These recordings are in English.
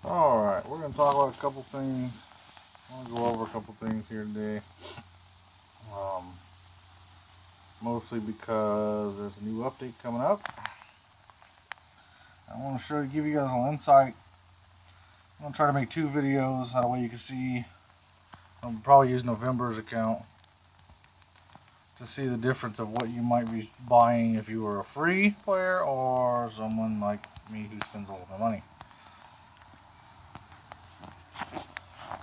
Alright, we're going to talk about a couple things. I'm going to go over a couple things here today. Um, Mostly because there's a new update coming up. I want to give you guys a little insight. I'm going to try to make 2 videos, that way you can see. I'll probably use November's account to see the difference of what you might be buying if you were a free player or someone like me who spends a little bit of money.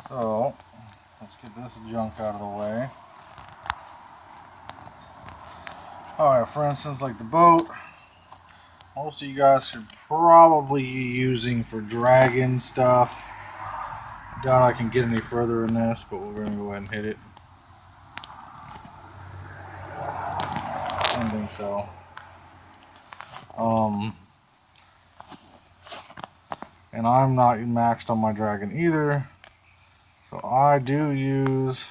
So, let's get this junk out of the way. Alright, for instance, like the boat, most of you guys should probably be using for dragon stuff. Doubt I can get any further in this, but we're going to go ahead and hit it. I don't think so. And I'm not maxed on my dragon either. So I do use,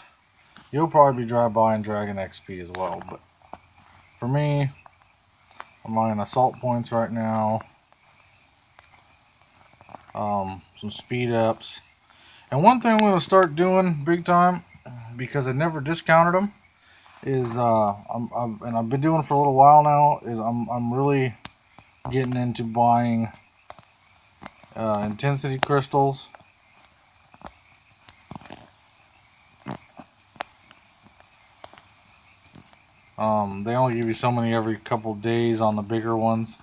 you'll probably be buying dragon XP as well, but for me, I'm buying assault points right now. Some speed ups. And one thing I'm going to start doing big time, because I never discounted them, is and I've been doing for a little while now, is I'm really getting into buying intensity crystals. They only give you so many every couple days on the bigger ones.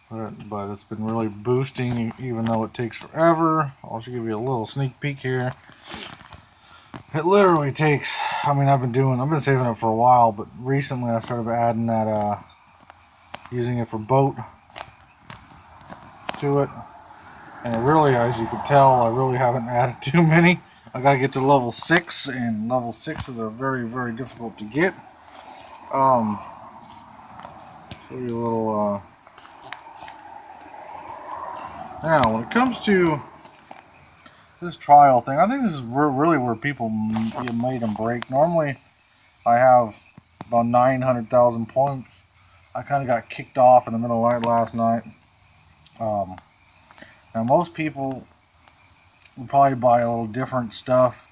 But it's been really boosting, even though it takes forever. I'll just give you a little sneak peek here. It literally takes, I mean, I've been saving it for a while, but recently I started adding that, using it for boat to it. And it really, as you can tell, I really haven't added too many. I gotta get to level 6, and level 6s are very, very difficult to get. Show you a little, now, when it comes to this trial thing, I think this is really where people made them break. Normally, I have about 900,000 points. I kind of got kicked off in the middle of the night last night. Now, most people would probably buy a little different stuff,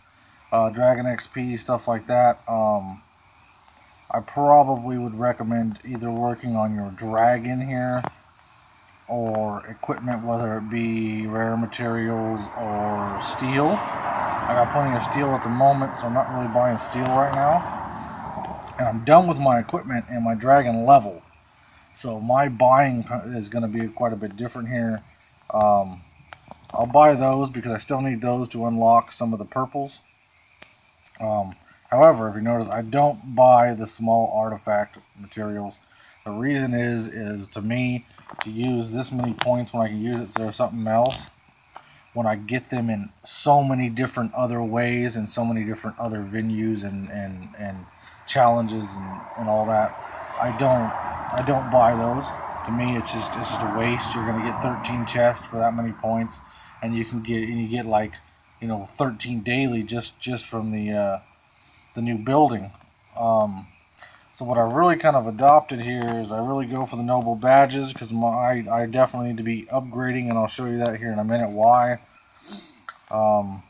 Dragon XP, stuff like that. I probably would recommend either working on your dragon here, or equipment, whether it be rare materials or steel. I got plenty of steel at the moment, so I'm not really buying steel right now. And I'm done with my equipment and my dragon level. So my buying is going to be quite a bit different here. I'll buy those because I still need those to unlock some of the purples. However, if you notice, I don't buy the small artifact materials. The reason is to me, to use this many points when I can use it to something else, when I get them in so many different other ways and so many different other venues and challenges and all that, I don't buy those. To me, it's just a waste. You're gonna get 13 chests for that many points, and you get like, 13 daily just from the new building. So what I've really kind of adopted here is I really go for the noble badges, because I definitely need to be upgrading, and I'll show you that here in a minute why. So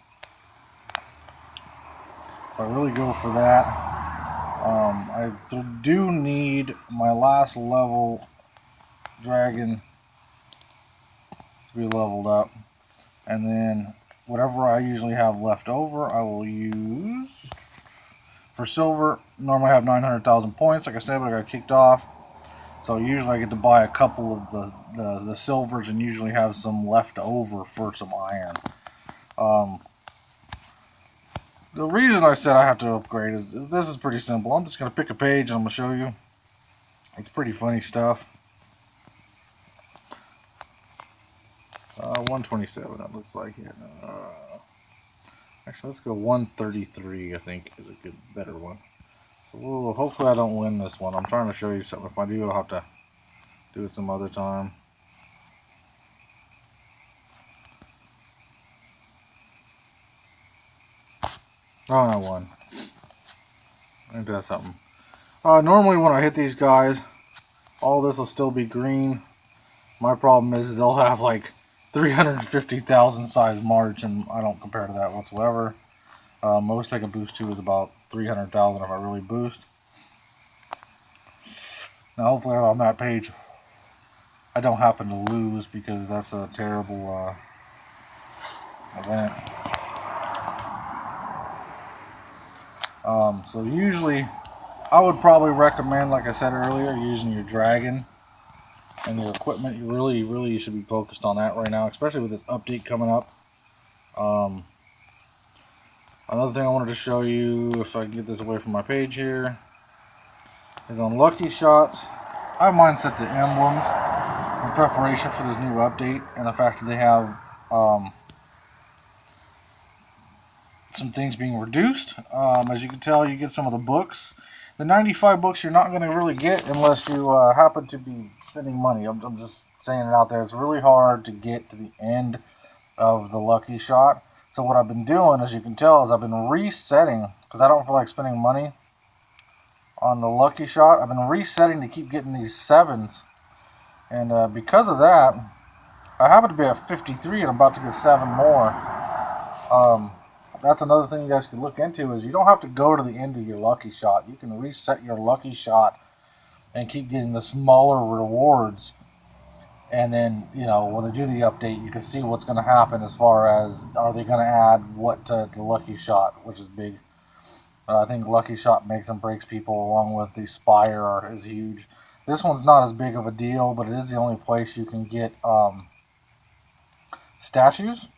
I really go for that. I do need my last level dragon to be leveled up, and then whatever I usually have left over I will use. For silver, normally I have 900,000 points, like I said, but I got kicked off. So usually I get to buy a couple of the silvers and usually have some left over for some iron. The reason I said I have to upgrade is this is pretty simple. I'm just going to pick a page and I'm going to show you. It's pretty funny stuff. 127, that looks like it. Actually, let's go 133, I think, is a better one. So hopefully I don't win this one. I'm trying to show you something. If I do, I'll have to do it some other time. Oh, I won. I think that's something. Normally when I hit these guys, all this will still be green. My problem is they'll have like 350,000 size March, and I don't compare to that whatsoever. Most I can boost to is about 300,000 if I really boost. Now, hopefully on that page, I don't happen to lose, because that's a terrible event. So usually, I would probably recommend, like I said earlier, using your dragon and your equipment. You really should be focused on that right now, especially with this update coming up. Another thing I wanted to show you, if I can get this away from my page here, is on Lucky Shots. I have mine set to emblems in preparation for this new update, and the fact that they have some things being reduced. As you can tell, you get some of the books. The 95 books you're not going to really get unless you happen to be spending money. I'm just saying it out there. It's really hard to get to the end of the Lucky Shot. So what I've been doing, as you can tell, is I've been resetting, because I don't feel like spending money on the Lucky Shot. I've been resetting to keep getting these 7s. And because of that, I happen to be at 53 and I'm about to get 7 more. That's another thing you guys could look into, is you don't have to go to the end of your Lucky Shot. You can reset your Lucky Shot and keep getting the smaller rewards. And then, you know, when they do the update, you can see what's going to happen as far as, are they going to add what to the Lucky Shot, which is big. I think Lucky Shot makes and breaks people, along with the Spire is huge. This one's not as big of a deal, but it is the only place you can get statues.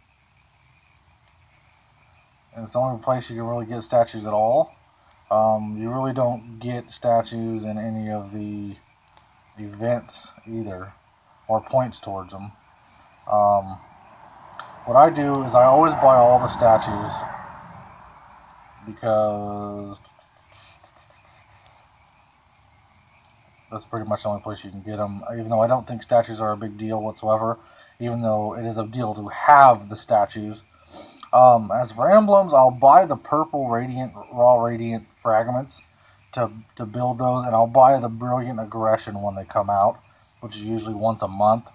And it's the only place you can really get statues at all. You really don't get statues in any of the events either, or points towards them. What I do is I always buy all the statues, because that's pretty much the only place you can get them. Even though I don't think statues are a big deal whatsoever, even though it is a deal to have the statues. As for emblems, I'll buy the purple Radiant, Raw Radiant fragments to build those, and I'll buy the Brilliant Aggression when they come out, which is usually once a month.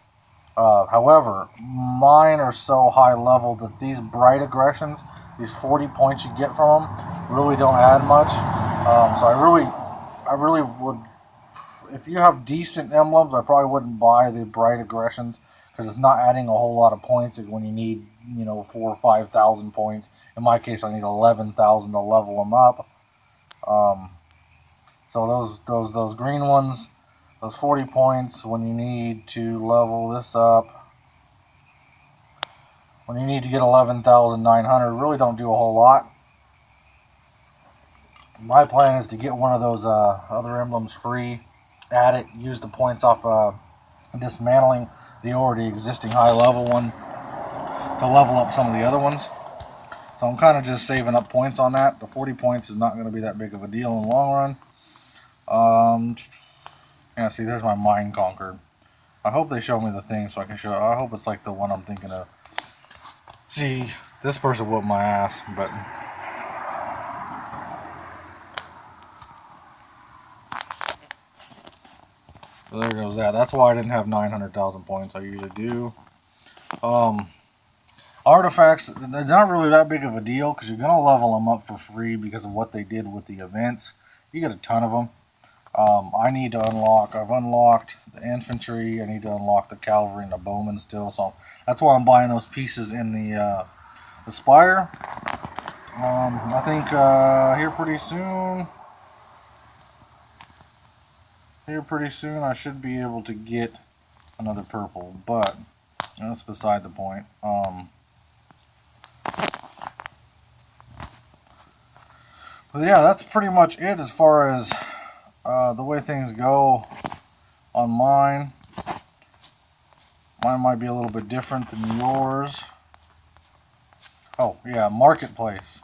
However, mine are so high level that these Bright Aggressions, these 40 points you get from them, really don't add much. So I really would, if you have decent emblems, I probably wouldn't buy the Bright Aggressions, because it's not adding a whole lot of points when you need, you know, 4,000 or 5,000 points. In my case, I need 11,000 to level them up. So those green ones, those 40 points, when you need to level this up, when you need to get 11,900, really don't do a whole lot. My plan is to get one of those other emblems free, add it, use the points off dismantling the already existing high level one to level up some of the other ones. So I'm kind of just saving up points on that. The 40 points is not going to be that big of a deal in the long run. Yeah, see, there's my Mind Conquered. I hope they show me the thing so I can show. I hope it's like the one I'm thinking of. See, this person whooped my ass, but so there goes that. That's why I didn't have 900,000 points. I usually do. Artifacts, they're not really that big of a deal, because you're going to level them up for free because of what they did with the events. You get a ton of them. I need to unlock, I've unlocked the infantry, I need to unlock the cavalry and the bowmen still, so that's why I'm buying those pieces in the Spire. I think here pretty soon I should be able to get another purple, but that's beside the point. But yeah, that's pretty much it as far as the way things go on mine. Mine might be a little bit different than yours. Oh yeah, marketplace.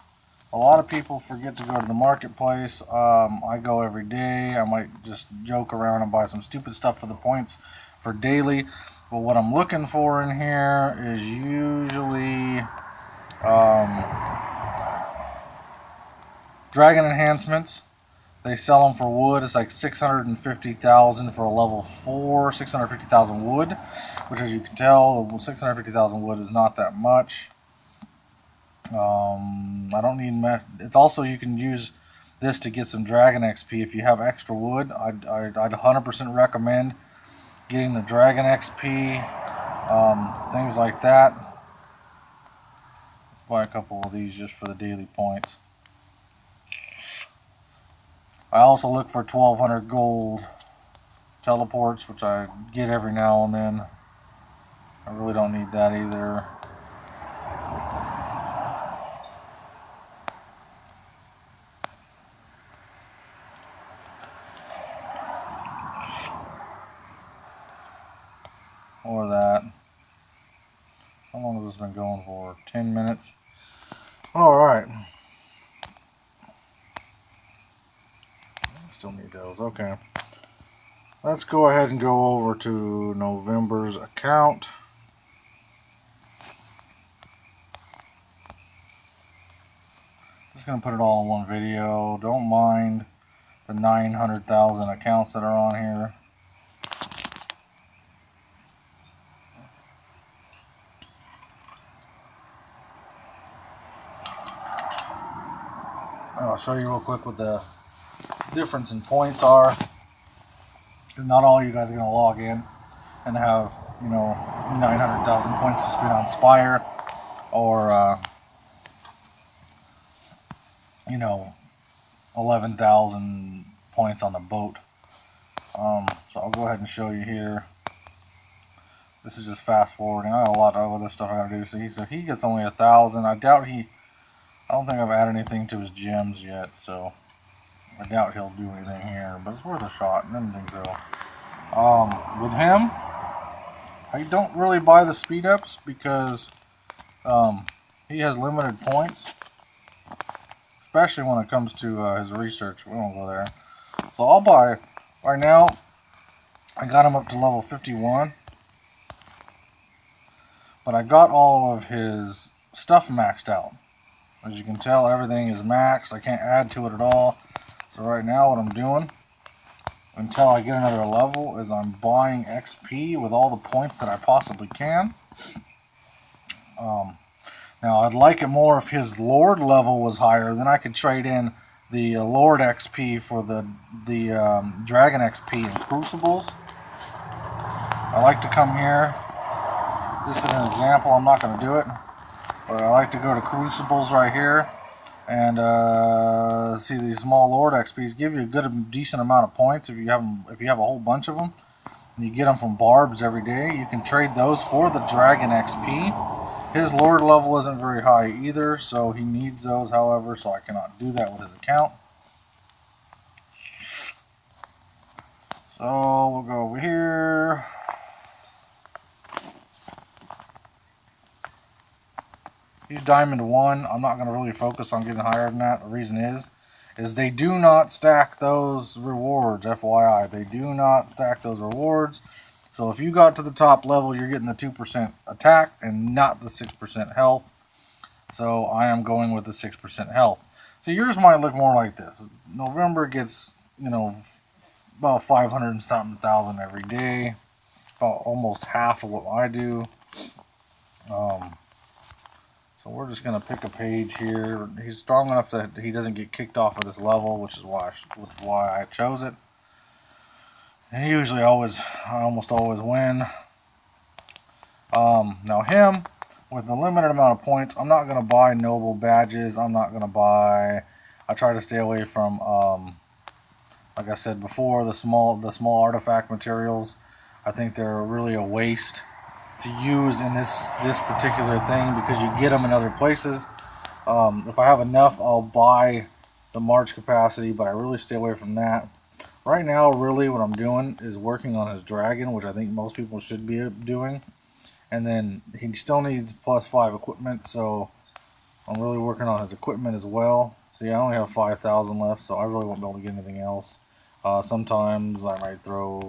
A lot of people forget to go to the marketplace. I go every day. I might just joke around and buy some stupid stuff for the points for daily. But what I'm looking for in here is usually dragon enhancements. They sell them for wood. It's like 650,000 for a level 4, 650,000 wood, which, as you can tell, 650,000 wood is not that much. I don't need. It's also, you can use this to get some dragon XP if you have extra wood. I'd 100% recommend getting the dragon XP, things like that. Let's buy a couple of these just for the daily points. I also look for 1200 gold teleports, which I get every now and then. I really don't need that either. Or that. How long has this been going for? 10 minutes. Alright. Still need those. Okay. Let's go ahead and go over to November's account. Just going to put it all in one video. Don't mind the 900,000 accounts that are on here. I'll show you real quick what the difference in points are. Because not all you guys are going to log in and have, 900,000 points to spend on Spire, or 11,000 points on the boat. So I'll go ahead and show you here. This is just fast forwarding. I got a lot of other stuff I gotta do. So he gets only 1,000. I don't think I've added anything to his gems yet, so I doubt he'll do anything here, but it's worth a shot. I didn't think so. With him, I don't really buy the speed ups because he has limited points, especially when it comes to his research. We won't go there. So I'll buy, right now, I got him up to level 51, but I got all of his stuff maxed out. As you can tell, everything is maxed. I can't add to it at all. So right now what I'm doing, until I get another level, is I'm buying XP with all the points that I possibly can. Now I'd like it more if his Lord level was higher. Then I could trade in the Lord XP for the Dragon XP in Crucibles. I like to come here. This is an example. I'm not going to do it. But I like to go to Crucibles right here and see these small Lord XPs give you a decent amount of points if you have a whole bunch of them. And you get them from Barbs every day. You can trade those for the Dragon XP. His Lord level isn't very high either, so he needs those, however, so I cannot do that with his account. So we'll go over here. He's Diamond 1. I'm not going to really focus on getting higher than that. The reason is they do not stack those rewards, FYI. They do not stack those rewards. So if you got to the top level, you're getting the 2% attack and not the 6% health. So I am going with the 6% health. So yours might look more like this. November gets, about 500 and something thousand every day. About almost half of what I do. So we're just going to pick a page here. He's strong enough that he doesn't get kicked off of this level, which is why I chose it. And usually I almost always win. Now him, with a limited amount of points, I'm not going to buy noble badges. I'm not going to buy... I try to stay away from, like I said before, the small artifact materials. I think they're really a waste to use in this particular thing because you get them in other places. If I have enough, I'll buy the March capacity, but I really stay away from that. Right now, really, what I'm doing is working on his dragon, which I think most people should be doing. And then he still needs +5 equipment, so I'm really working on his equipment as well. See, I only have 5,000 left, so I really won't be able to get anything else. Sometimes I might throw,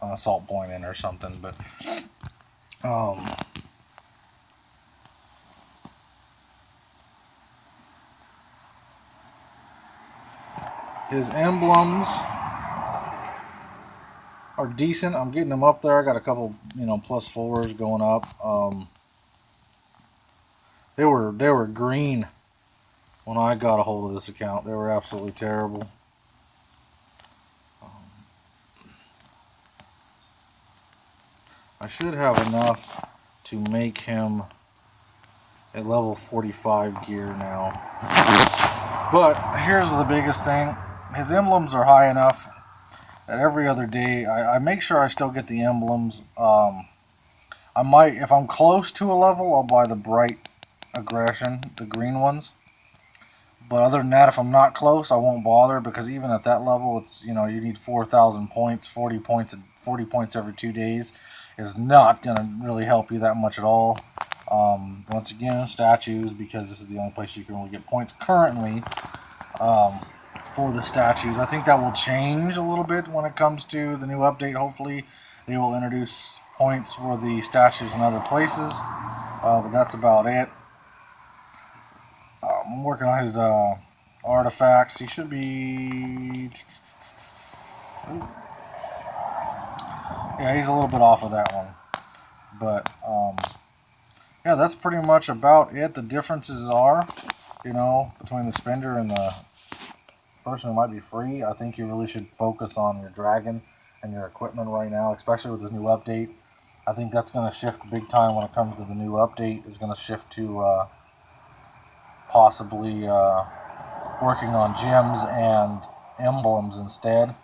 an assault point in or something, but His emblems are decent. I'm getting them up there. I got a couple, you know, +4s going up. They were green when I got a hold of this account. They were absolutely terrible. I should have enough to make him at level 45 gear now. But here's the biggest thing. His emblems are high enough that every other day I make sure I still get the emblems. I might, if I'm close to a level, I'll buy the bright aggression, the green ones. But other than that, if I'm not close, I won't bother, because even at that level, it's, you know, you need 4,000 points, 40 points every 2 days is not going to really help you that much at all. Once again, statues, because this is the only place you can really get points currently for the statues. I think that will change a little bit when it comes to the new update. Hopefully, they will introduce points for the statues in other places, but that's about it. I'm working on his artifacts. He should be... Yeah, he's a little bit off of that one. But, yeah, that's pretty much about it. The differences are, you know, between the spender and the person who might be free. I think you really should focus on your dragon and your equipment right now, especially with this new update. I think that's going to shift big time when it comes to the new update. It's going to shift to possibly working on gems and emblems instead.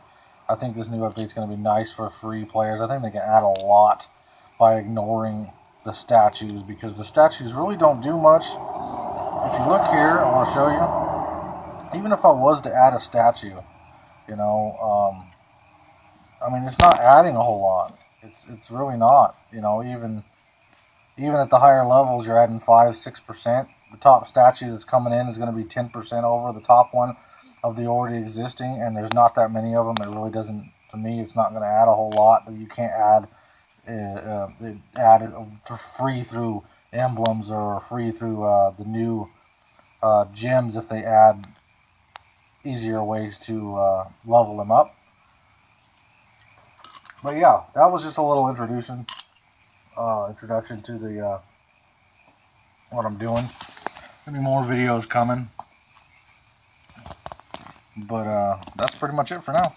I think this new update is going to be nice for free players. I think they can add a lot by ignoring the statues, because the statues really don't do much. If you look here, I want to show you. Even if I was to add a statue, you know, I mean, it's not adding a whole lot. It's really not. You know, even at the higher levels, you're adding 5-6%. The top statue that's coming in is going to be 10% over the top one of the already existing, and there's not that many of them. It really doesn't, to me, it's not going to add a whole lot. You can't add it for free through emblems or free through the new gems if they add easier ways to level them up. But yeah, that was just a little introduction to the what I'm doing. There'll be more videos coming, but that's pretty much it for now.